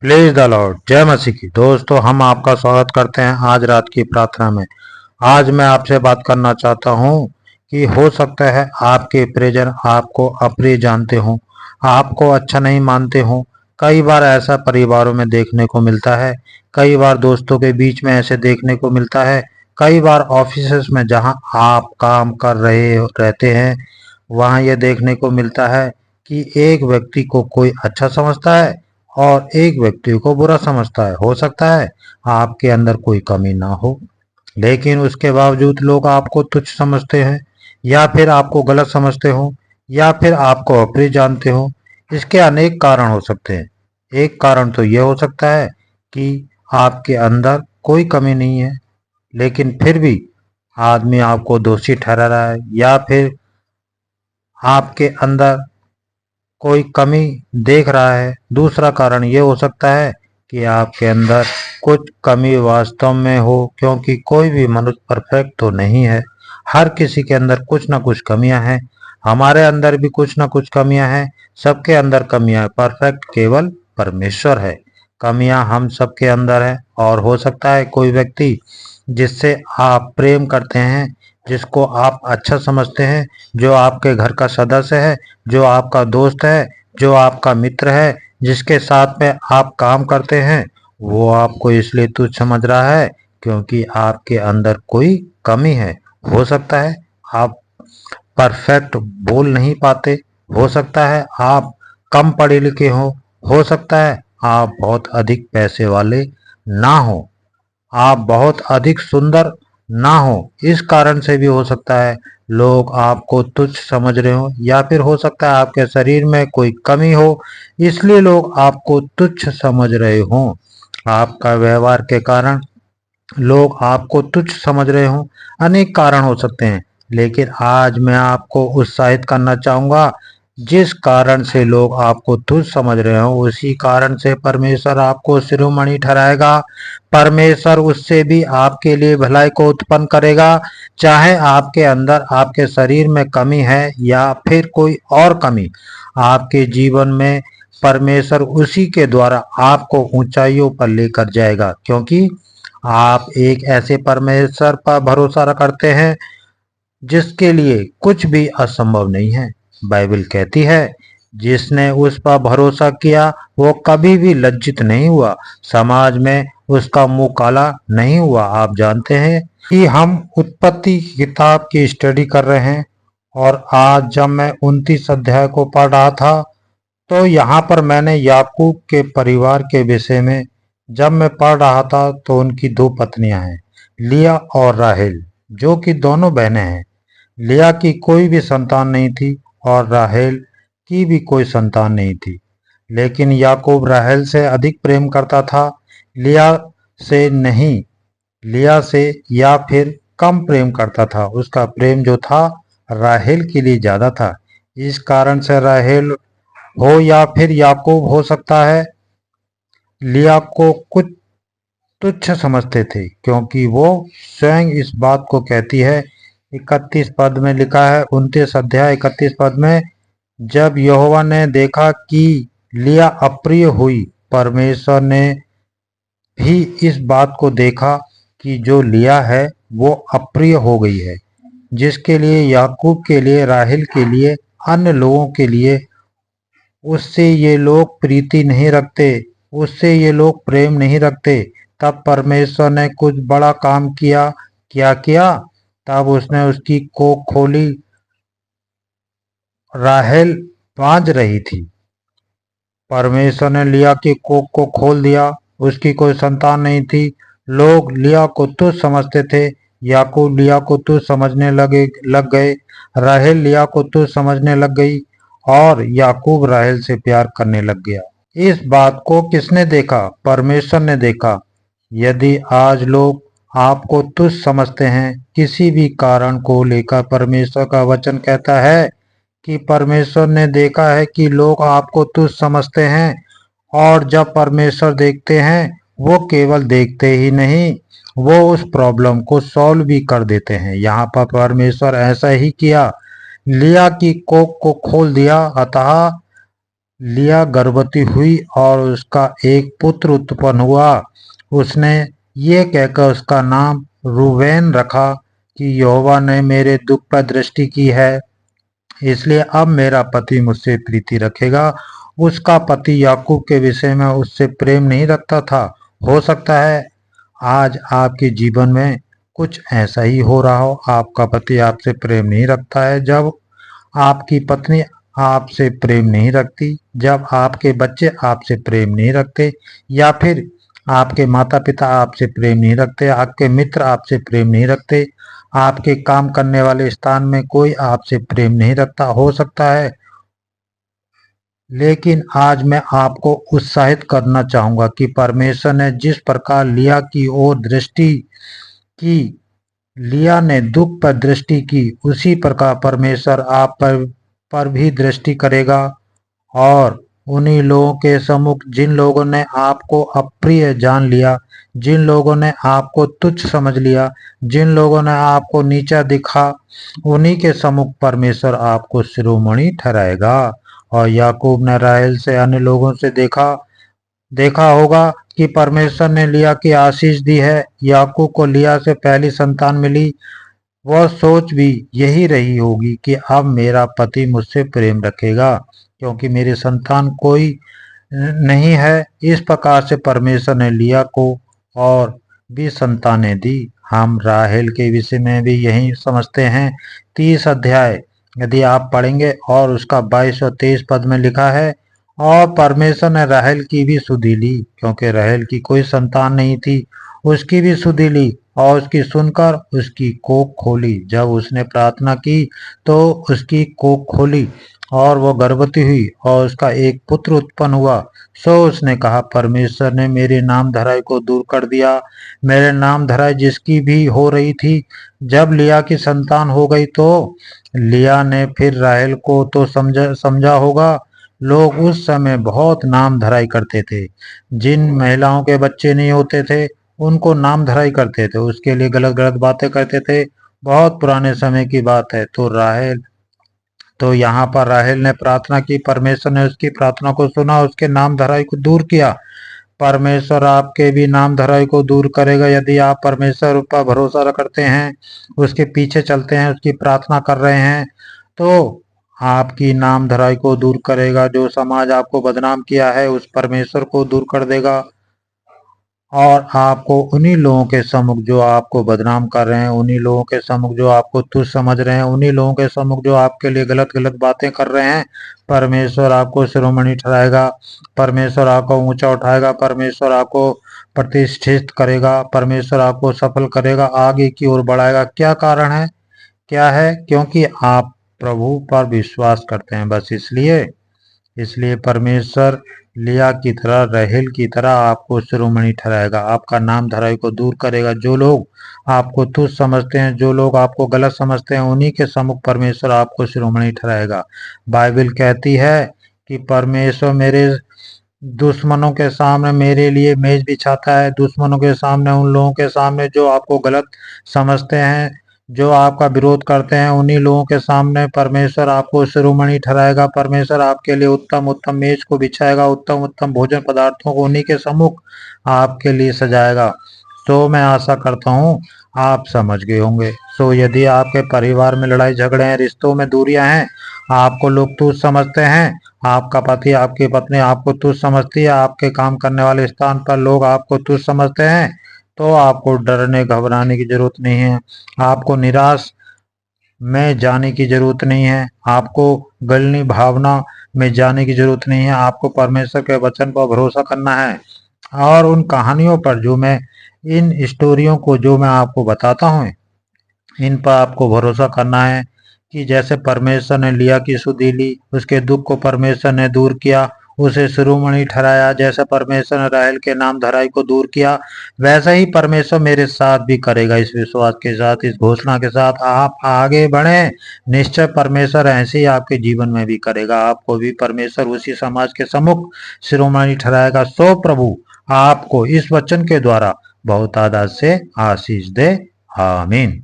Plays the Lord, जय मसीह की। दोस्तों, हम आपका स्वागत करते हैं आज रात की प्रार्थना में। आज मैं आपसे बात करना चाहता हूं कि हो सकता है आपके परिजन आपको अप्रिय जानते हों, आपको अच्छा नहीं मानते हों। कई बार ऐसा परिवारों में देखने को मिलता है, कई बार दोस्तों के बीच में ऐसे देखने को मिलता है, कई बार ऑफिस में जहां आप काम कर रहे रहते हैं वहां यह देखने को मिलता है कि एक व्यक्ति को कोई अच्छा समझता है और एक व्यक्ति को बुरा समझता है। हो सकता है आपके अंदर कोई कमी ना हो, लेकिन उसके बावजूद लोग आपको तुच्छ समझते हैं, या फिर आपको गलत समझते हो, या फिर आपको अप्रिय जानते हो। इसके अनेक कारण हो सकते हैं। एक कारण तो यह हो सकता है कि आपके अंदर कोई कमी नहीं है, लेकिन फिर भी आदमी आपको दोषी ठहरा रहा है, या फिर आपके अंदर कोई कमी देख रहा है। दूसरा कारण ये हो सकता है कि आपके अंदर कुछ कमी वास्तव में हो, क्योंकि कोई भी मनुष्य परफेक्ट तो नहीं है। हर किसी के अंदर कुछ ना कुछ कमियां हैं। हमारे अंदर भी कुछ ना कुछ कमियां हैं। सबके अंदर कमियां हैं। परफेक्ट केवल परमेश्वर है। कमियां हम सबके अंदर है। और हो सकता है कोई व्यक्ति जिससे आप प्रेम करते हैं, जिसको आप अच्छा समझते हैं, जो आपके घर का सदस्य है, जो आपका दोस्त है, जो आपका मित्र है, जिसके साथ में आप काम करते हैं, वो आपको इसलिए तुच्छ समझ रहा है क्योंकि आपके अंदर कोई कमी है। हो सकता है आप परफेक्ट बोल नहीं पाते, हो सकता है आप कम पढ़े लिखे हो सकता है आप बहुत अधिक पैसे वाले ना हो, आप बहुत अधिक सुंदर ना हो। इस कारण से भी हो सकता है लोग आपको तुच्छ समझ रहे हो, या फिर हो सकता है आपके शरीर में कोई कमी हो, इसलिए लोग आपको तुच्छ समझ रहे हो। आपका व्यवहार के कारण लोग आपको तुच्छ समझ रहे हो। अनेक कारण हो सकते हैं, लेकिन आज मैं आपको उत्साहित करना चाहूंगा। जिस कारण से लोग आपको तुच्छ समझ रहे हो, उसी कारण से परमेश्वर आपको शिरोमणि ठहराएगा। परमेश्वर उससे भी आपके लिए भलाई को उत्पन्न करेगा। चाहे आपके अंदर, आपके शरीर में कमी है या फिर कोई और कमी, आपके जीवन में परमेश्वर उसी के द्वारा आपको ऊंचाइयों पर लेकर जाएगा, क्योंकि आप एक ऐसे परमेश्वर पर भरोसा करते हैं जिसके लिए कुछ भी असंभव नहीं है। बाइबल कहती है जिसने उस पर भरोसा किया वो कभी भी लज्जित नहीं हुआ, समाज में उसका मुंह काला नहीं हुआ। आप जानते हैं कि हम उत्पत्ति की किताब की स्टडी कर रहे हैं, और आज जब मैं 29 अध्याय को पढ़ रहा था तो यहाँ पर मैंने याकूब के परिवार के विषय में जब मैं पढ़ रहा था तो उनकी दो पत्नियां हैं, लिया और राहेल, जो कि दोनों बहनें हैं। लिया की कोई भी संतान नहीं थी और राहेल की भी कोई संतान नहीं थी, लेकिन याकूब राहेल से अधिक प्रेम करता था, लिया से नहीं। लिया से या फिर कम प्रेम करता था। उसका प्रेम जो था राहेल के लिए ज्यादा था। इस कारण से राहेल हो या फिर याकूब, हो सकता है लिया को कुछ तुच्छ समझते थे, क्योंकि वो स्वयं इस बात को कहती है। 31 पद में लिखा है, 29 अध्याय 31 पद में, जब यहोवा ने देखा कि लिया अप्रिय हुई, परमेश्वर ने भी इस बात को देखा कि जो लिया है वो अप्रिय हो गई है, जिसके लिए याकूब के लिए, राहेल के लिए, अन्य लोगों के लिए उससे ये लोग प्रीति नहीं रखते, उससे ये लोग प्रेम नहीं रखते। तब परमेश्वर ने कुछ बड़ा काम किया। क्या किया? तब उसने उसकी कोख खोली। राहेल बांझ रही थी। परमेश्वर ने लिया की कोख को खोल दिया। उसकी कोई संतान नहीं थी। लोग लिया को तुच्छ समझते थे। याकूब लिया को तुच्छ समझने लग गए। राहेल लिया को तुच्छ समझने लग गई और याकूब राहेल से प्यार करने लग गया। इस बात को किसने देखा? परमेश्वर ने देखा। यदि आज लोग आपको तुच्छ समझते हैं किसी भी कारण को लेकर, परमेश्वर का वचन कहता है कि परमेश्वर ने देखा है कि लोग आपको तुच्छ समझते हैं, और जब परमेश्वर देखते हैं वो केवल देखते ही नहीं, वो उस प्रॉब्लम को सॉल्व भी कर देते हैं। यहाँ पर परमेश्वर ऐसा ही किया, लिया की कोख को खोल दिया। अतः लिया गर्भवती हुई और उसका एक पुत्र उत्पन्न हुआ। उसने ये कहकर उसका नाम रूबेन रखा कि यहोवा ने मेरे दुख पर दृष्टि की है, इसलिए अब मेरा पति मुझसे प्रीति रखेगा। उसका पति याकूब के विषय में उससे प्रेम नहीं रखता था। हो सकता है आज आपके जीवन में कुछ ऐसा ही हो रहा हो। आपका पति आपसे प्रेम नहीं रखता है, जब आपकी पत्नी आपसे प्रेम नहीं रखती, जब आपके बच्चे आपसे प्रेम नहीं रखते, या फिर आपके माता पिता आपसे प्रेम नहीं रखते, आपके मित्र आपसे प्रेम नहीं रखते, आपके काम करने वाले स्थान में कोई आपसे प्रेम नहीं रखता। हो सकता है, लेकिन आज मैं आपको उत्साहित करना चाहूंगा कि परमेश्वर ने जिस प्रकार लिया की ओर दृष्टि की, लिया ने दुख पर दृष्टि की, उसी प्रकार परमेश्वर आप पर भी दृष्टि करेगा। और उन्हीं लोगों के सम्मुख जिन लोगों ने आपको अप्रिय जान लिया, जिन लोगों ने आपको तुच्छ समझ लिया, जिन लोगों ने आपको नीचा दिखा, उन्हीं के सम्मुख परमेश्वर आपको शिरोमणि ठहराएगा। और याकूब ने राहेल से अन्य लोगों से देखा होगा कि परमेश्वर ने लिया की आशीष दी है। याकूब को लिया से पहली संतान मिली। वह सोच भी यही रही होगी कि अब मेरा पति मुझसे प्रेम रखेगा, क्योंकि मेरी संतान कोई नहीं है। इस प्रकार से परमेश्वर ने लिया को और भी संतानें दी। हम राहेल के विषय में भी यही समझते हैं। 30 अध्याय यदि आप पढ़ेंगे और उसका 22 और 23 पद में लिखा है, और परमेश्वर ने राहेल की भी सुधि ली, क्योंकि राहेल की कोई संतान नहीं थी। उसकी भी सुधि ली और उसकी सुनकर उसकी कोख खोली। जब उसने प्रार्थना की तो उसकी कोख खोली और वह गर्भवती हुई और उसका एक पुत्र उत्पन्न हुआ। सो उसने कहा, परमेश्वर ने मेरी नाम धराई को दूर कर दिया। मेरे नाम धराई जिसकी भी हो रही थी। जब लिया की संतान हो गई तो लिया ने फिर राहेल को तो समझा होगा। लोग उस समय बहुत नाम धराई करते थे। जिन महिलाओं के बच्चे नहीं होते थे उनको नाम धराई करते थे, उसके लिए गलत गलत बातें करते थे। बहुत पुराने समय की बात है। तो यहाँ पर राहेल ने प्रार्थना की, परमेश्वर ने उसकी प्रार्थना को सुना, उसके नाम धराई को दूर किया। परमेश्वर आपके भी नाम धराई को दूर करेगा यदि आप परमेश्वर पर भरोसा करते हैं, उसके पीछे चलते हैं, उसकी प्रार्थना कर रहे हैं, तो आपकी नाम धराई को दूर करेगा। जो समाज आपको बदनाम किया है उस परमेश्वर को दूर कर देगा। और आपको उन्हीं लोगों के सम्मुख जो आपको बदनाम कर रहे हैं, उन्हीं लोगों के सम्मुख जो आपको तुच्छ समझ रहे हैं, उन्हीं लोगों के सम्मुख जो आपके लिए गलत गलत बातें कर रहे हैं, परमेश्वर आपको शिरोमणि ठहराएगा। परमेश्वर आपको ऊंचा उठाएगा। परमेश्वर आपको प्रतिष्ठित करेगा। परमेश्वर आपको सफल करेगा, आगे की ओर बढ़ाएगा। क्या कारण है? क्या है? क्योंकि आप प्रभु पर विश्वास करते हैं, बस इसलिए परमेश्वर लिया की तरह, राहेल की तरह आपको शिरोमणि ठहराएगा, आपका नाम धराई को दूर करेगा। जो लोग आपको तुच्छ समझते हैं, जो लोग आपको गलत समझते हैं, उन्हीं के सम्मुख परमेश्वर आपको शिरोमणि ठहराएगा। बाइबल कहती है कि परमेश्वर मेरे दुश्मनों के सामने मेरे लिए मेज बिछाता है। दुश्मनों के सामने, उन लोगों के सामने जो आपको गलत समझते हैं, जो आपका विरोध करते हैं, उन्हीं लोगों के सामने परमेश्वर आपको शिरोमणि ठहराएगा। परमेश्वर आपके लिए उत्तम उत्तम मेज को बिछाएगा, उत्तम उत्तम भोजन पदार्थों को उन्हीं के सम्मुख आपके लिए सजाएगा। तो मैं आशा करता हूँ आप समझ गए होंगे। सो यदि आपके परिवार में लड़ाई झगड़े हैं, रिश्तों में दूरियां हैं, आपको लोग तुच्छ समझते हैं, आपका पति आपकी पत्नी आपको तुच्छ समझती है, आपके काम करने वाले स्थान पर लोग आपको तुच्छ समझते हैं, तो आपको डरने घबराने की जरूरत नहीं है। आपको निराश में जाने की जरूरत नहीं है। आपको गलनी भावना में जाने की जरूरत नहीं है। आपको परमेश्वर के वचन पर भरोसा करना है। और उन कहानियों पर इन स्टोरियों को जो मैं आपको बताता हूँ, इन पर आपको भरोसा करना है कि जैसे परमेश्वर ने लिया की सुधि ली, उसके दुख को परमेश्वर ने दूर किया, उसे शिरोमणि ठहराया। जैसे परमेश्वर ने राहेल के नाम धराई को दूर किया, वैसा ही परमेश्वर मेरे साथ भी करेगा। इस विश्वास के साथ, इस घोषणा के साथ आप आगे बढ़ें। निश्चय परमेश्वर ऐसे ही आपके जीवन में भी करेगा। आपको भी परमेश्वर उसी समाज के सम्मुख शिरोमणि ठहराएगा। सो प्रभु आपको इस वचन के द्वारा बहुत आदर से आशीष दे। आमीन।